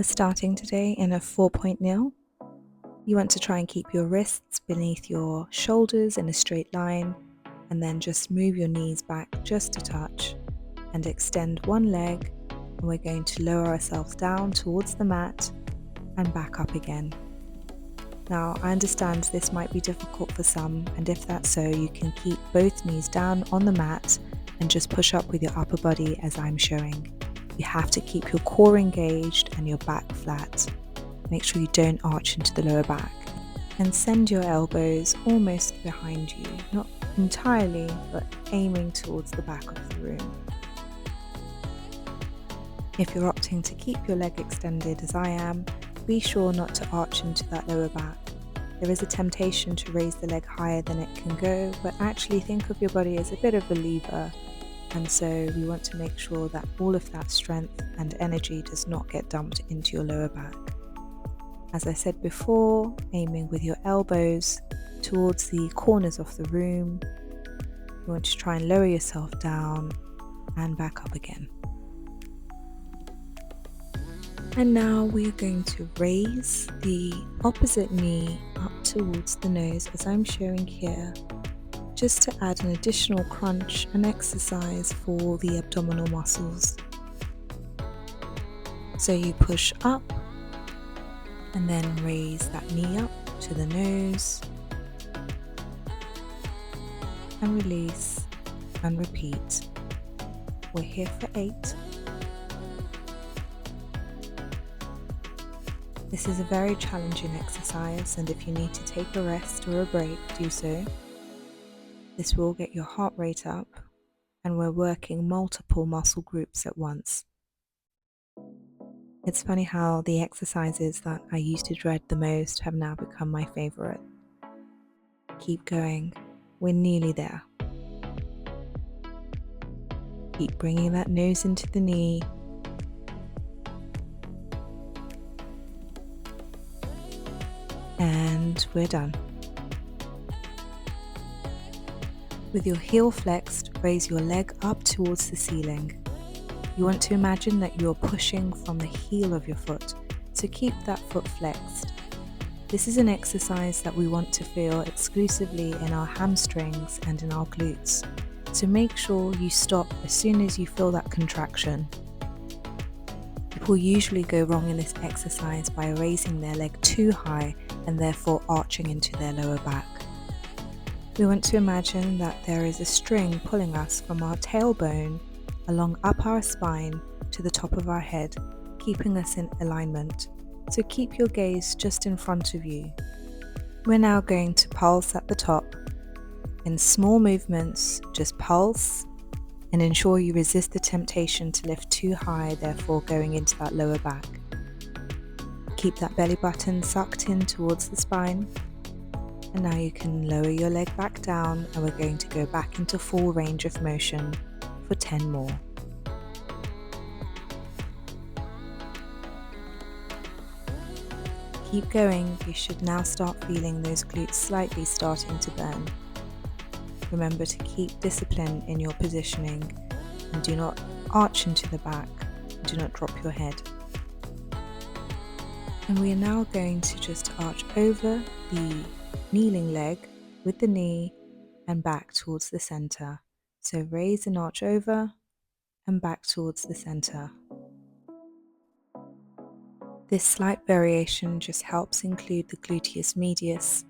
We're starting today in a 4-point kneel. You want to try and keep your wrists beneath your shoulders in a straight line, and then just move your knees back just a touch and extend one leg, and we're going to lower ourselves down towards the mat and back up again. Now, I understand this might be difficult for some, and if that's so, you can keep both knees down on the mat and just push up with your upper body as I'm showing. You have to keep your core engaged and your back flat. Make sure you don't arch into the lower back. And send your elbows almost behind you, not entirely, but aiming towards the back of the room. If you're opting to keep your leg extended as I am, be sure not to arch into that lower back. There is a temptation to raise the leg higher than it can go, but actually think of your body as a bit of a lever, and so we want to make sure that all of that strength and energy does not get dumped into your lower back. As I said before, aiming with your elbows towards the corners of the room. You want to try and lower yourself down and back up again. And now we're going to raise the opposite knee up towards the nose as I'm showing here, just to add an additional crunch and exercise for the abdominal muscles. So you push up and then raise that knee up to the nose and release and repeat. We're here for 8. This is a very challenging exercise, and if you need to take a rest or a break, do so. This will get your heart rate up, and we're working multiple muscle groups at once. It's funny how the exercises that I used to dread the most have now become my favorite. Keep going. We're nearly there. Keep bringing that nose into the knee. And we're done. With your heel flexed, raise your leg up towards the ceiling. You want to imagine that you're pushing from the heel of your foot, so keep that foot flexed. This is an exercise that we want to feel exclusively in our hamstrings and in our glutes, so make sure you stop as soon as you feel that contraction. People usually go wrong in this exercise by raising their leg too high and therefore arching into their lower back. We want to imagine that there is a string pulling us from our tailbone along up our spine to the top of our head, keeping us in alignment. So keep your gaze just in front of you. We're now going to pulse at the top. In small movements, just pulse and ensure you resist the temptation to lift too high, therefore going into that lower back. Keep that belly button sucked in towards the spine. And now you can lower your leg back down, and we're going to go back into full range of motion for 10 more. Keep going. You should now start feeling those glutes slightly starting to burn. Remember to keep discipline in your positioning and do not arch into the back. Do not drop your head. And we are now going to just arch over the kneeling leg with the knee and back towards the center. So raise and arch over and back towards the center. This slight variation just helps include the gluteus medius.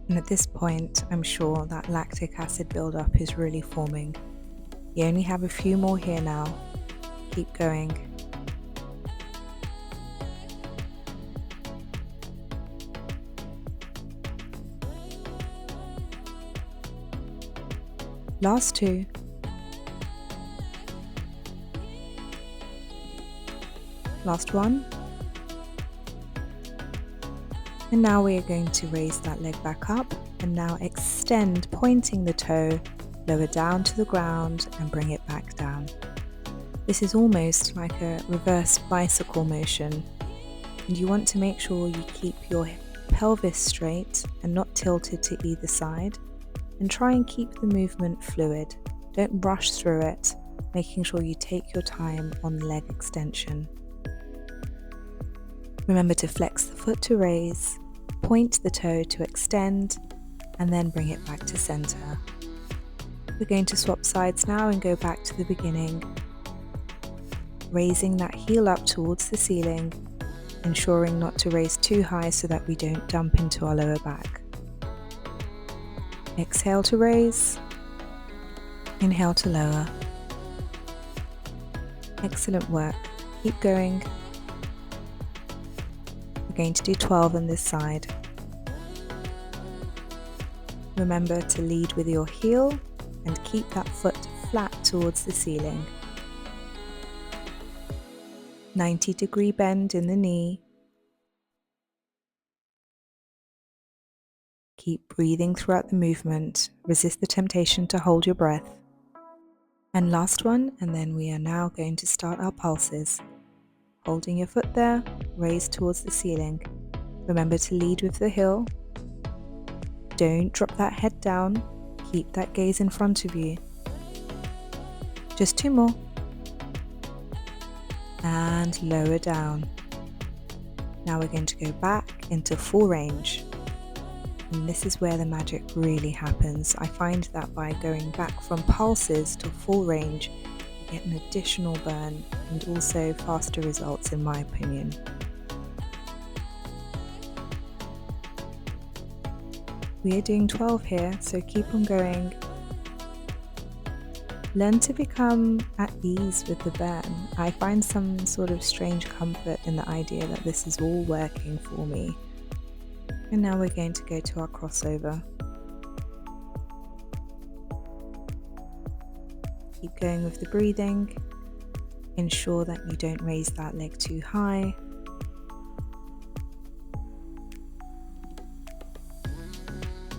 And at this point, I'm sure that lactic acid buildup is really forming. You only have a few more here now. Keep going. Last 2. Last 1. And now we are going to raise that leg back up and now extend, pointing the toe, lower down to the ground and bring it back down. This is almost like a reverse bicycle motion, and you want to make sure you keep your pelvis straight and not tilted to either side, and try and keep the movement fluid. Don't rush through it. making sure you take your time on leg extension. Remember to flex the foot to raise, point the toe to extend, and then bring it back to center. We're going to swap sides now and go back to the beginning, raising that heel up towards the ceiling, ensuring not to raise too high so that we don't dump into our lower back. Exhale to raise, inhale to lower. Excellent work. Keep going. We're going to do 12 on this side. Remember to lead with your heel and keep that foot flat towards the ceiling. 90-degree bend in the knee. Keep breathing throughout the movement. Resist the temptation to hold your breath. And last one, and then we are now going to start our pulses. Holding your foot there, raise towards the ceiling. Remember to lead with the heel. Don't drop that head down. Keep that gaze in front of you. Just 2 more. And lower down. Now we're going to go back into full range. And this is where the magic really happens. I find that by going back from pulses to full range, you get an additional burn and also faster results in my opinion. We are doing 12 here, so keep on going. Learn to become at ease with the burn. I find some sort of strange comfort in the idea that this is all working for me. And now we're going to go to our crossover. Keep going with the breathing. Ensure that you don't raise that leg too high.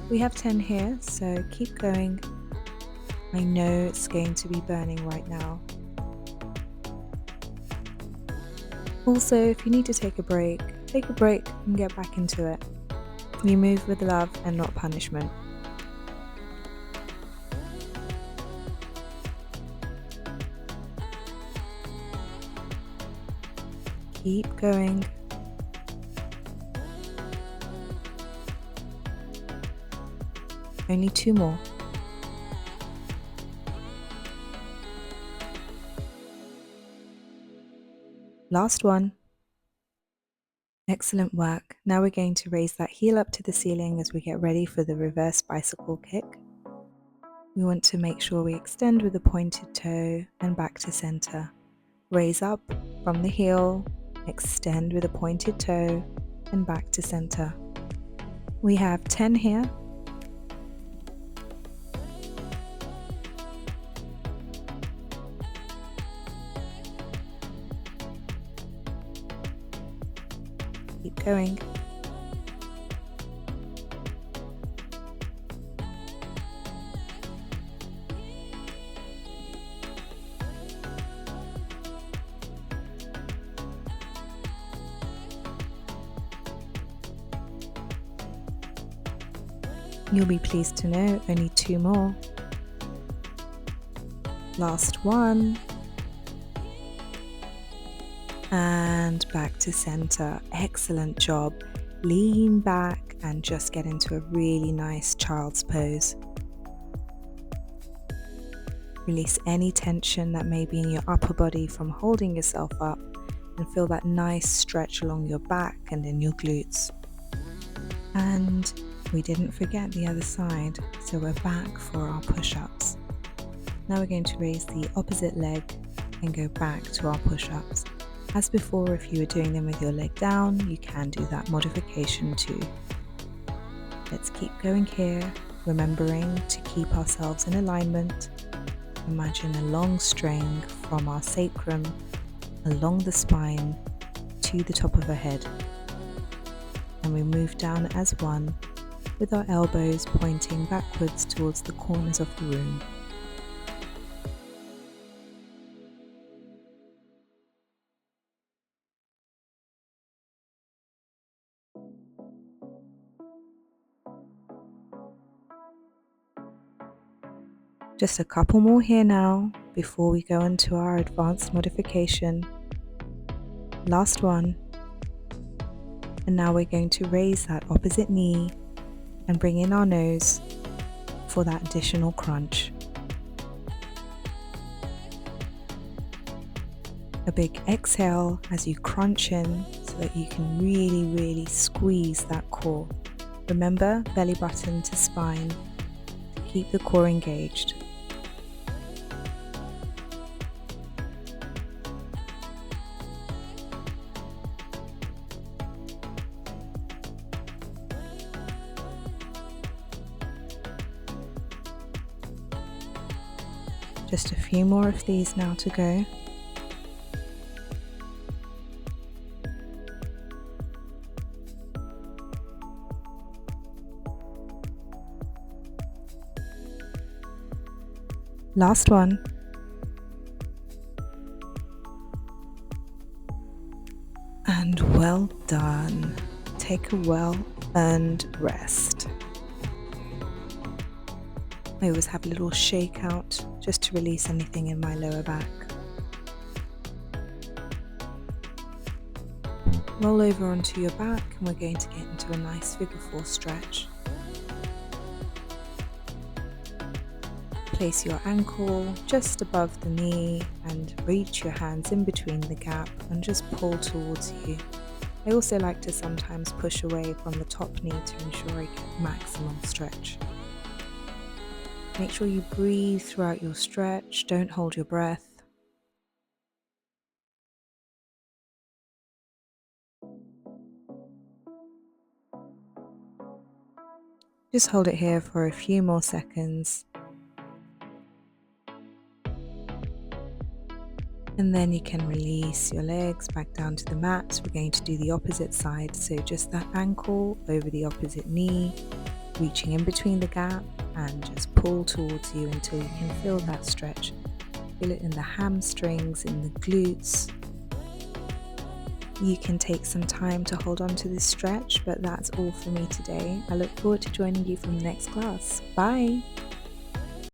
We have 10 here, so keep going. I know it's going to be burning right now. Also, if you need to take a break and get back into it. You move with love and not punishment. Keep going. Only 2 more. Last one. Excellent work. Now we're going to raise that heel up to the ceiling as we get ready for the reverse bicycle kick. We want to make sure we extend with the pointed toe and back to center. Raise up from the heel, extend with a pointed toe and back to center. We have 10 here. Keep going. You'll be pleased to know only 2 more. Last one. And back to center. Excellent job. Lean back and just get into a really nice child's pose. Release any tension that may be in your upper body from holding yourself up and feel that nice stretch along your back and in your glutes. And we didn't forget the other side, so we're back for our push-ups. Now we're going to raise the opposite leg and go back to our push-ups. As before, if you were doing them with your leg down, you can do that modification too. Let's keep going here, remembering to keep ourselves in alignment. Imagine a long string from our sacrum along the spine to the top of our head. And we move down as one, with our elbows pointing backwards towards the corners of the room. Just a couple more here now. before we go into our advanced modification. Last one. And now we're going to raise that opposite knee and bring in our nose for that additional crunch. A big exhale as you crunch in so that you can really squeeze that core. Remember, belly button to spine to keep the core engaged. Just a few more of these now to go. Last one. And well done. Take a well-earned rest. I always have a little shake out just to release anything in my lower back. Roll over onto your back and we're going to get into a nice figure 4 stretch. Place your ankle just above the knee and reach your hands in between the gap and just pull towards you. I also like to sometimes push away from the top knee to ensure I get maximum stretch. Make sure you breathe throughout your stretch, don't hold your breath. Just hold it here for a few more seconds. And then you can release your legs back down to the mat. We're going to do the opposite side. So just that ankle over the opposite knee, reaching in between the gap and just pull towards you until you can feel that stretch. Feel it in the hamstrings, in the glutes. You can take some time to hold on to this stretch, but that's all for me today. I look forward to joining you from the next class. Bye!